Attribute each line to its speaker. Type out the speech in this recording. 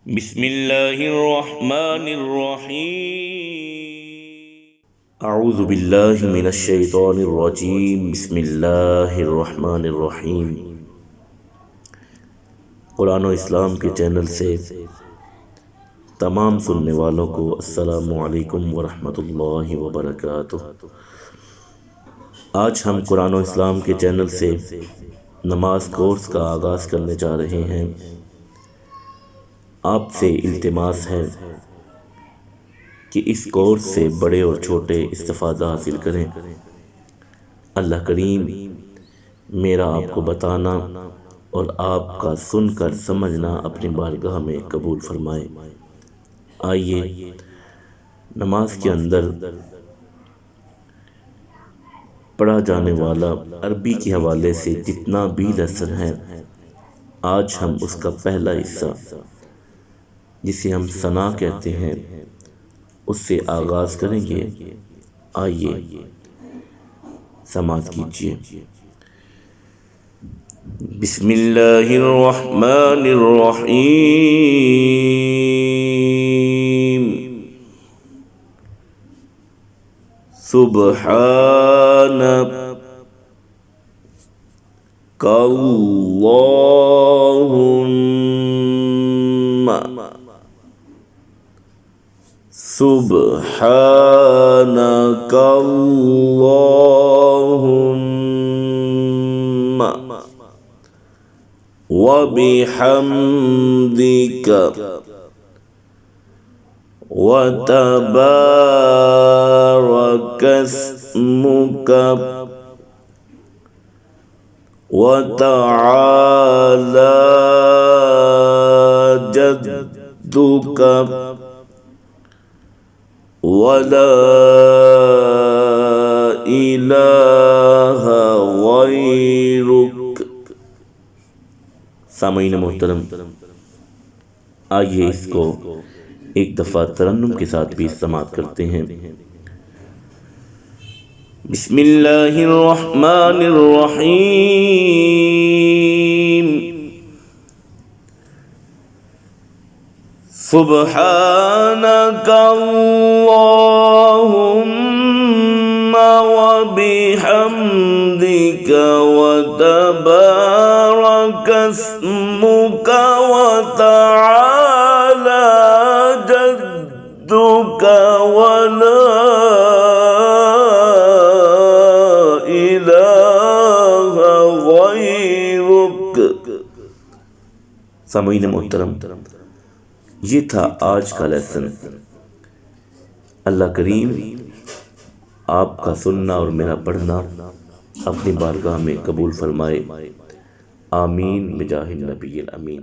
Speaker 1: بسم اللہ الرحمن الرحیم۔ اعوذ باللہ من الشیطان الرجیم۔ بسم اللہ الرحمن الرحیم۔ قرآن و اسلام کے چینل سے تمام سننے والوں کو السلام علیکم ورحمۃ اللہ وبرکاتہ۔ آج ہم قرآن و اسلام کے چینل سے نماز کورس کا آغاز کرنے جا رہے ہیں۔ آپ سے التماس ہے کہ اس کورس سے بڑے اور چھوٹے استفادہ حاصل کریں۔ اللہ کریم میرا آپ کو بتانا اور آپ کا سن کر سمجھنا اپنی بارگاہ میں قبول فرمائے۔ آئیے نماز کے اندر پڑھا جانے والا عربی کے حوالے سے جتنا بھی لیسن ہے، آج ہم اس کا پہلا حصہ جسے ہم ثنا کہتے ہیں اس سے آغاز کریں گے۔ آئیے سماعت کیجیے۔ بسم اللہ الرحمن الرحیم۔ سبحانک اللہم وبحمدک وتبارک اسمک وتعالی جدک ولا الہ غیرک۔ سامعین محترم، آئیے اس کو ایک دفعہ ترنم کے ساتھ بھی سماعت کرتے ہیں۔ بسم اللہ الرحمن الرحیم۔ سبحانک اللہم وبحمدک وتبارک اسمک وتعالی جدک ولا الہ غیرک۔ سامعین محترم، یہ تھا آج کا لیسن۔ اللہ کریم آپ کا سننا اور میرا پڑھنا اپنی بارگاہ میں قبول فرمائے۔ آمین بجاہ النبی الامین۔